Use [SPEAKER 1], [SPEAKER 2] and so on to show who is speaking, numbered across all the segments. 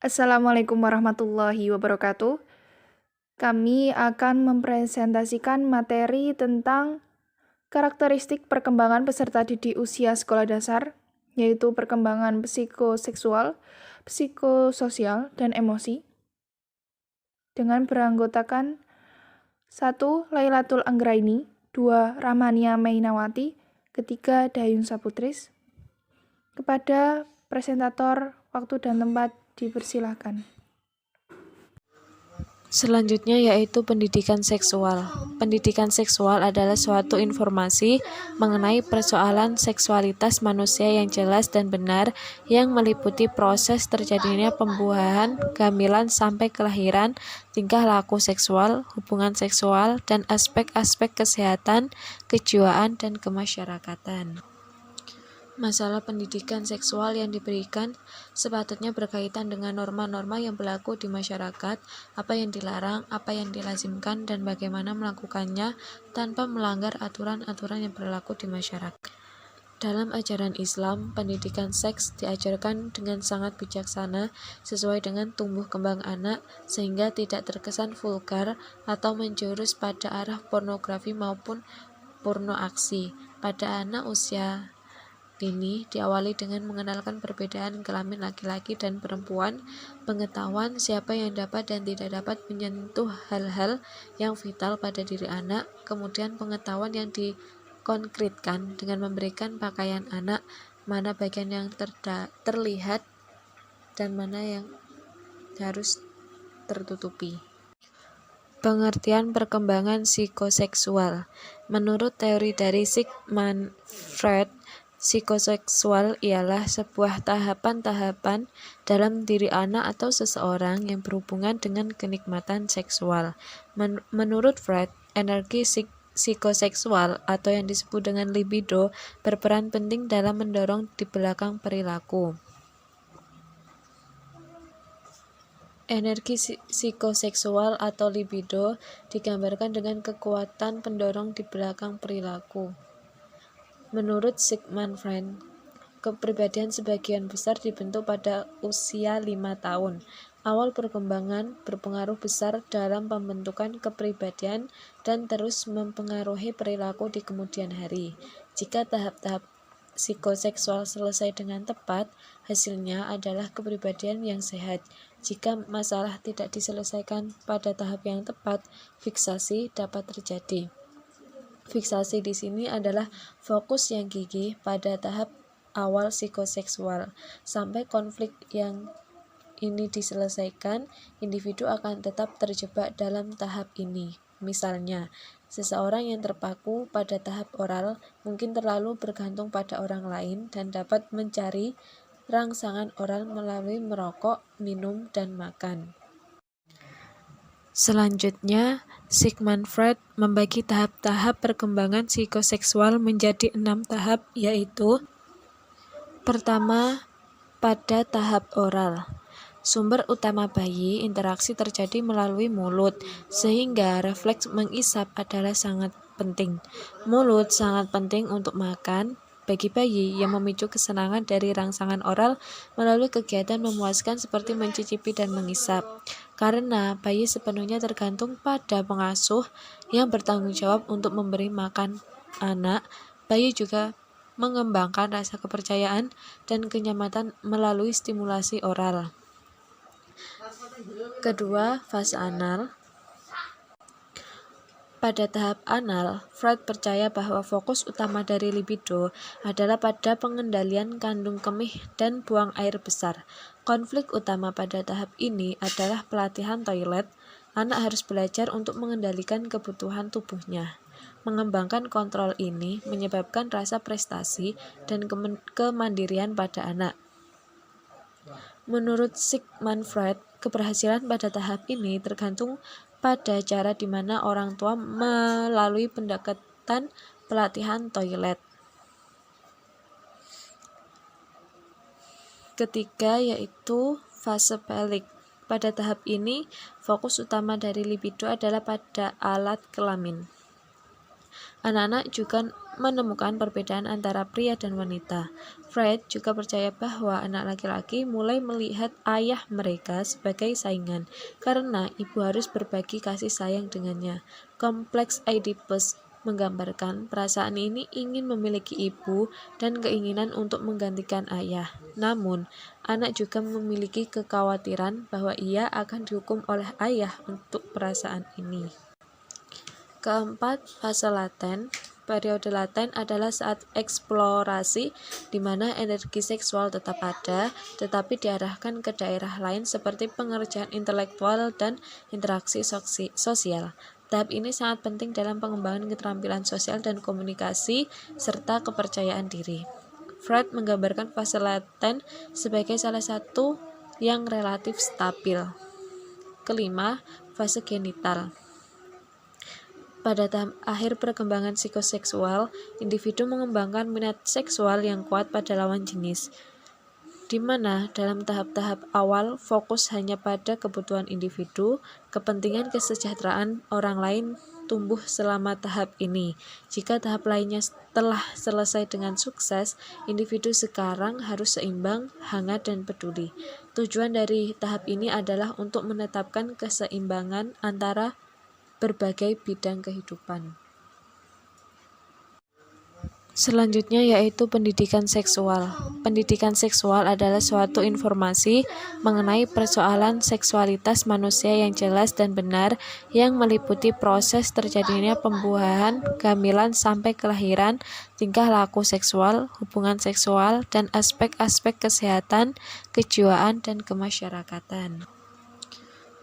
[SPEAKER 1] Assalamualaikum warahmatullahi wabarakatuh. Kami akan mempresentasikan materi tentang karakteristik perkembangan peserta didik usia sekolah dasar, yaitu perkembangan psikoseksual, psikososial, dan emosi, dengan beranggotakan 1. Lailatul Anggraini, 2. Rahmania Mainawati, ketiga Dayun Saputris. Kepada presentator, waktu dan tempat dipersilahkan.
[SPEAKER 2] Selanjutnya yaitu pendidikan seksual. Pendidikan seksual adalah suatu informasi mengenai persoalan seksualitas manusia yang jelas dan benar yang meliputi proses terjadinya pembuahan, kehamilan sampai kelahiran, tingkah laku seksual, hubungan seksual, dan aspek-aspek kesehatan, kejiwaan, dan kemasyarakatan. Masalah pendidikan seksual yang diberikan sepatutnya berkaitan dengan norma-norma yang berlaku di masyarakat, apa yang dilarang, apa yang dilazimkan, dan bagaimana melakukannya tanpa melanggar aturan-aturan yang berlaku di masyarakat. Dalam ajaran Islam, pendidikan seks diajarkan dengan sangat bijaksana sesuai dengan tumbuh kembang anak sehingga tidak terkesan vulgar atau menjurus pada arah pornografi maupun pornoaksi. Pada anak usia ini diawali dengan mengenalkan perbedaan kelamin laki-laki dan perempuan, pengetahuan siapa yang dapat dan tidak dapat menyentuh hal-hal yang vital pada diri anak, kemudian pengetahuan yang dikonkretkan dengan memberikan pakaian anak, mana bagian yang terlihat dan mana yang harus tertutupi. Pengertian perkembangan psikoseksual. Menurut teori dari Sigmund Freud, psikoseksual ialah sebuah tahapan-tahapan dalam diri anak atau seseorang yang berhubungan dengan kenikmatan seksual. Menurut Freud, energi psikoseksual atau yang disebut dengan libido berperan penting dalam mendorong di belakang perilaku. Energi psikoseksual atau libido digambarkan dengan kekuatan pendorong di belakang perilaku. Menurut Sigmund Freud, kepribadian sebagian besar dibentuk pada usia 5 tahun. Awal perkembangan berpengaruh besar dalam pembentukan kepribadian dan terus mempengaruhi perilaku di kemudian hari. Jika tahap-tahap psikoseksual selesai dengan tepat, hasilnya adalah kepribadian yang sehat. Jika masalah tidak diselesaikan pada tahap yang tepat, fiksasi dapat terjadi. Fiksasi di sini adalah fokus yang gigih pada tahap awal psikoseksual. Sampai konflik yang ini diselesaikan, individu akan tetap terjebak dalam tahap ini. Misalnya, seseorang yang terpaku pada tahap oral mungkin terlalu bergantung pada orang lain dan dapat mencari rangsangan oral melalui merokok, minum, dan makan. Selanjutnya, Sigmund Freud membagi tahap-tahap perkembangan psikoseksual menjadi 6 tahap, yaitu: pertama, pada tahap oral. Sumber utama bayi, interaksi terjadi melalui mulut, sehingga refleks mengisap adalah sangat penting. Mulut sangat penting untuk makan bagi bayi yang memicu kesenangan dari rangsangan oral melalui kegiatan memuaskan seperti mencicipi dan mengisap. Karena bayi sepenuhnya tergantung pada pengasuh yang bertanggung jawab untuk memberi makan anak, bayi juga mengembangkan rasa kepercayaan dan kenyamanan melalui stimulasi oral. Kedua, fase anal. Pada tahap anal, Freud percaya bahwa fokus utama dari libido adalah pada pengendalian kandung kemih dan buang air besar. Konflik utama pada tahap ini adalah pelatihan toilet. Anak harus belajar untuk mengendalikan kebutuhan tubuhnya. Mengembangkan kontrol ini menyebabkan rasa prestasi dan kemandirian pada anak. Menurut Sigmund Freud, keberhasilan pada tahap ini tergantung pada cara di mana orang tua melalui pendekatan pelatihan toilet. Ketiga, yaitu fase pelik. Pada tahap ini, fokus utama dari libido adalah pada alat kelamin. Anak-anak juga menemukan perbedaan antara pria dan wanita. Freud juga percaya bahwa anak laki-laki mulai melihat ayah mereka sebagai saingan karena ibu harus berbagi kasih sayang dengannya. Kompleks Oedipus menggambarkan perasaan ini ingin memiliki ibu dan keinginan untuk menggantikan ayah. Namun, anak juga memiliki kekhawatiran bahwa ia akan dihukum oleh ayah untuk perasaan ini. Keempat, fase laten. Periode laten adalah saat eksplorasi di mana energi seksual tetap ada, tetapi diarahkan ke daerah lain seperti pengerjaan intelektual dan interaksi sosial. Tahap ini sangat penting dalam pengembangan keterampilan sosial dan komunikasi, serta kepercayaan diri. Freud menggambarkan fase laten sebagai salah satu yang relatif stabil. Kelima, fase genital. Pada tahap akhir perkembangan psikoseksual, individu mengembangkan minat seksual yang kuat pada lawan jenis, di mana dalam tahap-tahap awal fokus hanya pada kebutuhan individu, kepentingan kesejahteraan orang lain tumbuh selama tahap ini. Jika tahap lainnya telah selesai dengan sukses, individu sekarang harus seimbang, hangat, dan peduli. Tujuan dari tahap ini adalah untuk menetapkan keseimbangan antara berbagai bidang kehidupan. Selanjutnya yaitu pendidikan seksual. Pendidikan seksual adalah suatu informasi mengenai persoalan seksualitas manusia yang jelas dan benar yang meliputi proses terjadinya pembuahan, kehamilan sampai kelahiran, tingkah laku seksual, hubungan seksual, dan aspek-aspek kesehatan, kejiwaan, dan kemasyarakatan.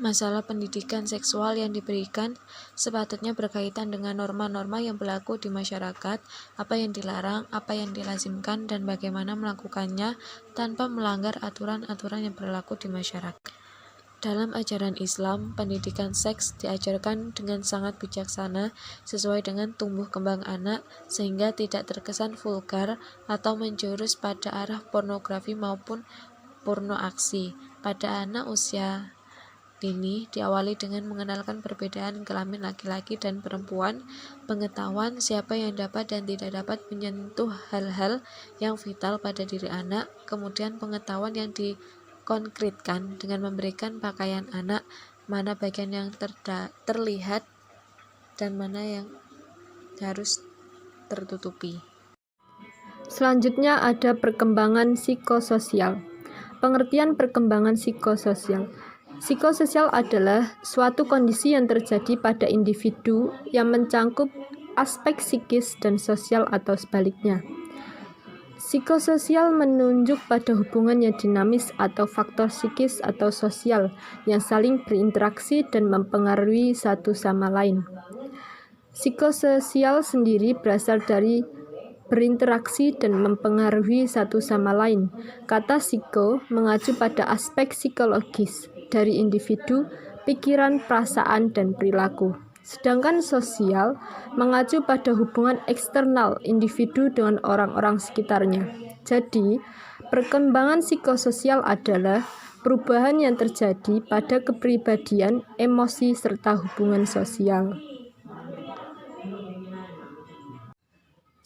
[SPEAKER 2] Masalah pendidikan seksual yang diberikan sepatutnya berkaitan dengan norma-norma yang berlaku di masyarakat, apa yang dilarang, apa yang dilazimkan, dan bagaimana melakukannya tanpa melanggar aturan-aturan yang berlaku di masyarakat. Dalam ajaran Islam, pendidikan seks diajarkan dengan sangat bijaksana sesuai dengan tumbuh kembang anak sehingga tidak terkesan vulgar atau menjurus pada arah pornografi maupun porno aksi. Pada anak usia dini diawali dengan mengenalkan perbedaan kelamin laki-laki dan perempuan, pengetahuan siapa yang dapat dan tidak dapat menyentuh hal-hal yang vital pada diri anak, kemudian pengetahuan yang dikonkretkan dengan memberikan pakaian anak, mana bagian yang terlihat dan mana yang harus tertutupi.
[SPEAKER 3] Selanjutnya ada perkembangan psikososial. Pengertian perkembangan psikososial. Psikososial adalah suatu kondisi yang terjadi pada individu yang mencangkup aspek psikis dan sosial atau sebaliknya. Psikososial menunjuk pada hubungan yang dinamis atau faktor psikis atau sosial yang saling berinteraksi dan mempengaruhi satu sama lain. Psikososial sendiri berasal dari berinteraksi dan mempengaruhi satu sama lain. Kata psiko mengacu pada aspek psikologis dari individu, pikiran, perasaan, dan perilaku. Sedangkan sosial mengacu pada hubungan eksternal individu dengan orang-orang sekitarnya. Jadi, perkembangan psikososial adalah perubahan yang terjadi pada kepribadian, emosi, serta hubungan sosial.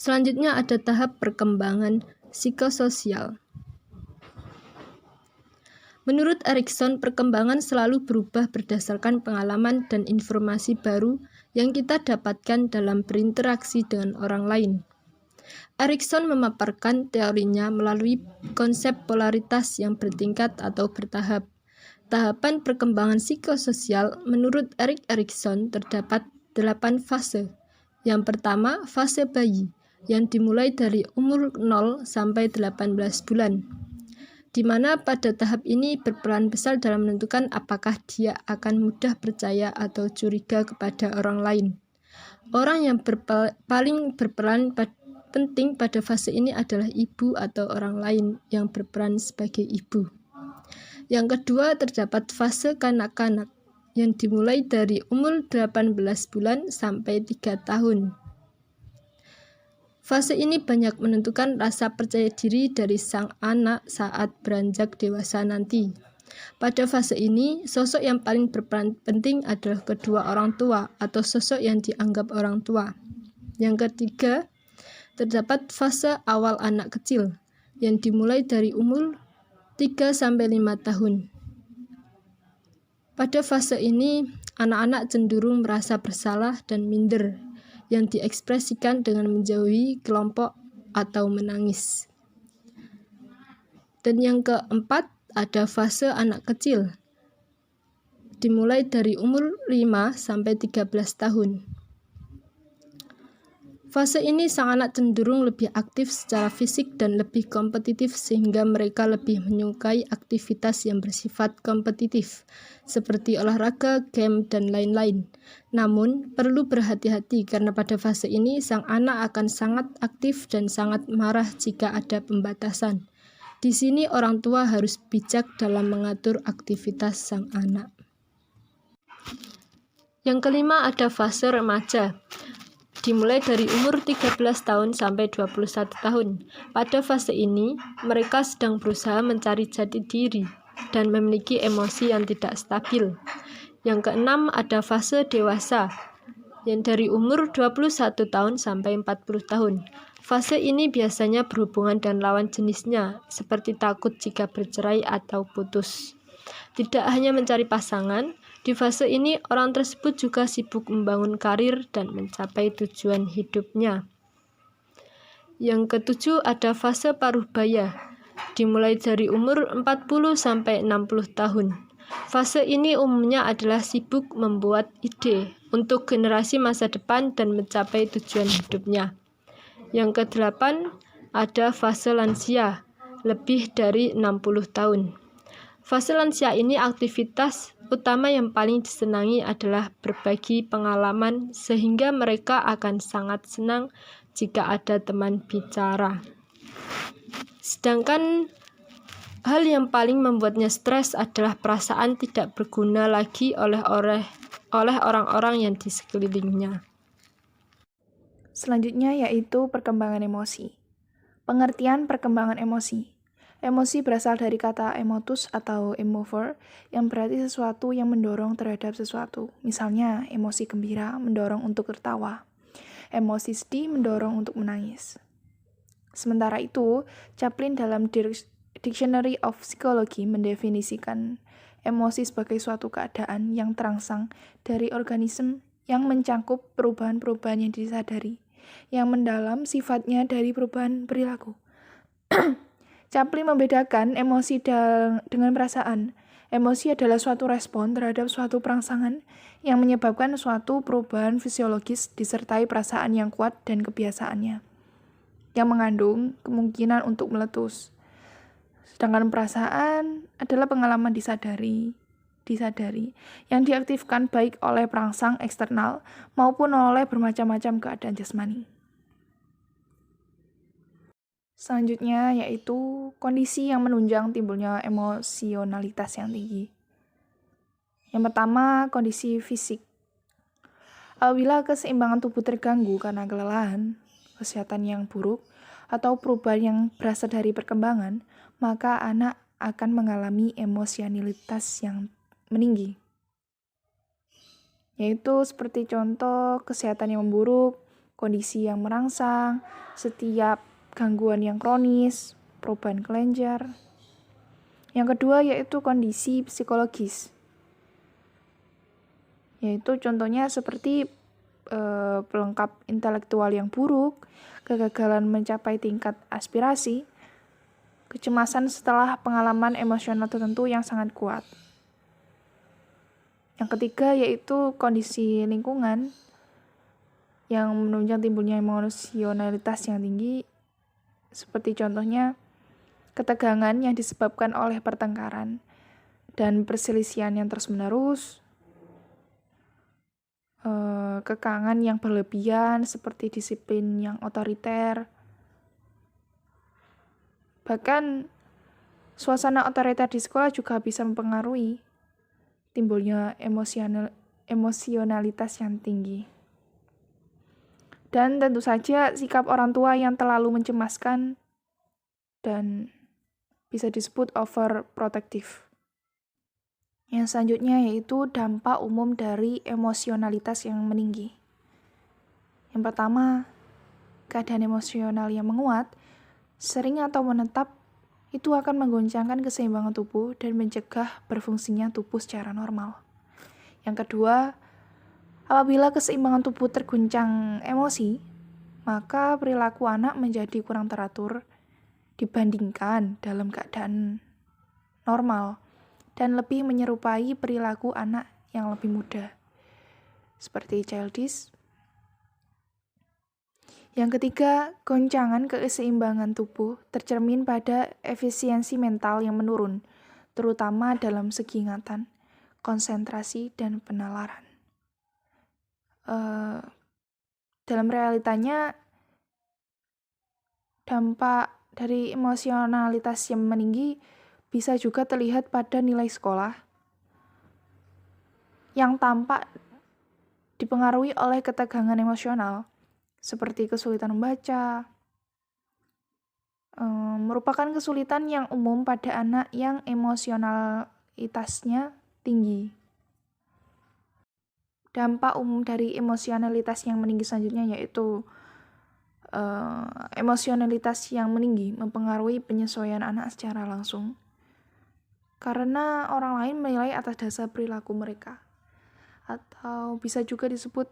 [SPEAKER 3] Selanjutnya ada tahap perkembangan psikososial. Menurut Erikson, perkembangan selalu berubah berdasarkan pengalaman dan informasi baru yang kita dapatkan dalam berinteraksi dengan orang lain. Erikson memaparkan teorinya melalui konsep polaritas yang bertingkat atau bertahap. Tahapan perkembangan psikososial menurut Erik Erikson terdapat 8 fase. Yang pertama, fase bayi, yang dimulai dari umur 0 sampai 18 bulan. Di mana pada tahap ini berperan besar dalam menentukan apakah dia akan mudah percaya atau curiga kepada orang lain. Orang yang paling berperan penting pada fase ini adalah ibu atau orang lain yang berperan sebagai ibu. Yang kedua, terdapat fase kanak-kanak yang dimulai dari umur 18 bulan sampai 3 tahun. Fase ini banyak menentukan rasa percaya diri dari sang anak saat beranjak dewasa nanti. Pada fase ini, sosok yang paling berperan penting adalah kedua orang tua atau sosok yang dianggap orang tua. Yang ketiga, Terdapat fase awal anak kecil yang dimulai dari umur 3-5 tahun. Pada fase ini, anak-anak cenderung merasa bersalah dan minder yang diekspresikan dengan menjauhi kelompok atau menangis. Dan yang keempat, ada fase anak kecil, dimulai dari umur 5-13 tahun. Fase ini sang anak cenderung lebih aktif secara fisik dan lebih kompetitif sehingga mereka lebih menyukai aktivitas yang bersifat kompetitif seperti olahraga, game, dan lain-lain. Namun, perlu berhati-hati karena pada fase ini sang anak akan sangat aktif dan sangat marah jika ada pembatasan. Di sini orang tua harus bijak dalam mengatur aktivitas sang anak. Yang kelima ada fase remaja, dimulai dari umur 13 tahun sampai 21 tahun. Pada fase ini, mereka sedang berusaha mencari jati diri dan memiliki emosi yang tidak stabil. Yang keenam ada fase dewasa, yang dari umur 21 tahun sampai 40 tahun. Fase ini biasanya berhubungan dengan lawan jenisnya, seperti takut jika bercerai atau putus. Tidak hanya mencari pasangan, di fase ini orang tersebut juga sibuk membangun karir dan mencapai tujuan hidupnya. Yang ketujuh ada fase paruh baya, dimulai dari umur 40 sampai 60 tahun. Fase ini umumnya adalah sibuk membuat ide untuk generasi masa depan dan mencapai tujuan hidupnya. Yang kedelapan ada fase lansia, lebih dari 60 tahun. Fase lansia ini aktivitas utama yang paling disenangi adalah berbagi pengalaman sehingga mereka akan sangat senang jika ada teman bicara. Sedangkan hal yang paling membuatnya stres adalah perasaan tidak berguna lagi oleh orang-orang yang di sekelilingnya.
[SPEAKER 1] Selanjutnya yaitu perkembangan emosi. Pengertian perkembangan emosi. Emosi berasal dari kata emotus atau emover yang berarti sesuatu yang mendorong terhadap sesuatu. Misalnya, emosi gembira mendorong untuk tertawa. Emosi sedih mendorong untuk menangis. Sementara itu, Chaplin dalam Dictionary of Psychology mendefinisikan emosi sebagai suatu keadaan yang terangsang dari organisme yang mencangkup perubahan-perubahan yang disadari, yang mendalam sifatnya dari perubahan perilaku. Chaplin membedakan emosi dengan perasaan. Emosi adalah suatu respon terhadap suatu perangsangan yang menyebabkan suatu perubahan fisiologis disertai perasaan yang kuat dan kebiasaannya, yang mengandung kemungkinan untuk meletus. Sedangkan perasaan adalah pengalaman disadari, yang diaktifkan baik oleh perangsang eksternal maupun oleh bermacam-macam keadaan jasmani. Selanjutnya yaitu kondisi yang menunjang timbulnya emosionalitas yang tinggi. Yang pertama, kondisi fisik. Apabila keseimbangan tubuh terganggu karena kelelahan, kesehatan yang buruk, atau perubahan yang berasal dari perkembangan, maka anak akan mengalami emosionalitas yang meninggi. Yaitu seperti contoh kesehatan yang memburuk, kondisi yang merangsang, setiap gangguan yang kronis, perubahan kelenjar. Yang kedua yaitu kondisi psikologis. Yaitu contohnya seperti pelengkap intelektual yang buruk, kegagalan mencapai tingkat aspirasi, kecemasan setelah pengalaman emosional tertentu yang sangat kuat. Yang ketiga yaitu kondisi lingkungan yang menunjang timbulnya emosionalitas yang tinggi, seperti contohnya ketegangan yang disebabkan oleh pertengkaran dan perselisihan yang terus-menerus, kekangan yang berlebihan seperti disiplin yang otoriter. Bahkan suasana otoriter di sekolah juga bisa mempengaruhi timbulnya emosionalitas yang tinggi. Dan tentu saja sikap orang tua yang terlalu mencemaskan dan bisa disebut overprotective. Yang selanjutnya yaitu dampak umum dari emosionalitas yang meninggi. Yang pertama, keadaan emosional yang menguat, sering atau menetap, itu akan menggoncangkan keseimbangan tubuh dan mencegah berfungsinya tubuh secara normal. Yang kedua, apabila keseimbangan tubuh terguncang emosi, maka perilaku anak menjadi kurang teratur dibandingkan dalam keadaan normal dan lebih menyerupai perilaku anak yang lebih muda, seperti childish. Yang ketiga, goncangan keseimbangan tubuh tercermin pada efisiensi mental yang menurun, terutama dalam segi ingatan, konsentrasi, dan penalaran. Dalam realitanya, dampak dari emosionalitas yang meninggi bisa juga terlihat pada nilai sekolah yang tampak dipengaruhi oleh ketegangan emosional, seperti kesulitan membaca, merupakan kesulitan yang umum pada anak yang emosionalitasnya tinggi. Dampak umum dari emosionalitas yang meninggi selanjutnya yaitu emosionalitas yang meninggi mempengaruhi penyesuaian anak secara langsung, karena orang lain menilai atas dasar perilaku mereka, atau bisa juga disebut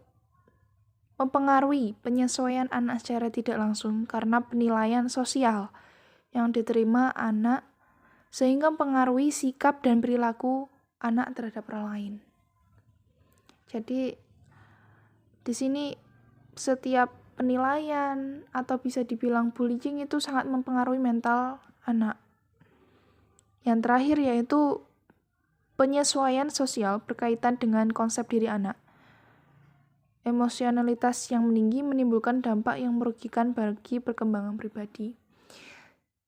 [SPEAKER 1] mempengaruhi penyesuaian anak secara tidak langsung karena penilaian sosial yang diterima anak, sehingga mempengaruhi sikap dan perilaku anak terhadap orang lain. Jadi di sini setiap penilaian atau bisa dibilang bullying itu sangat mempengaruhi mental anak. Yang terakhir yaitu penyesuaian sosial berkaitan dengan konsep diri anak. Emosionalitas yang meninggi menimbulkan dampak yang merugikan bagi perkembangan pribadi.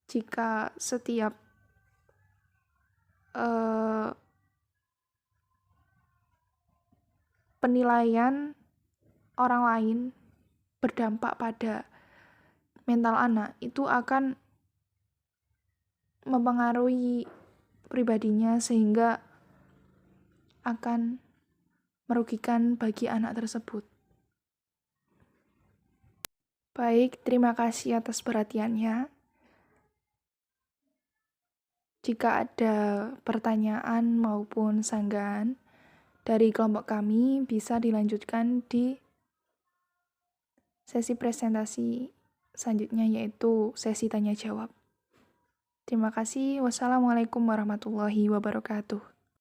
[SPEAKER 1] Jika setiap penilaian orang lain berdampak pada mental anak, itu akan mempengaruhi pribadinya sehingga akan merugikan bagi anak tersebut. Baik, terima kasih atas perhatiannya. Jika ada pertanyaan maupun sanggahan dari kelompok kami, bisa dilanjutkan di sesi presentasi selanjutnya, yaitu sesi tanya jawab. Terima kasih. Wassalamualaikum warahmatullahi wabarakatuh.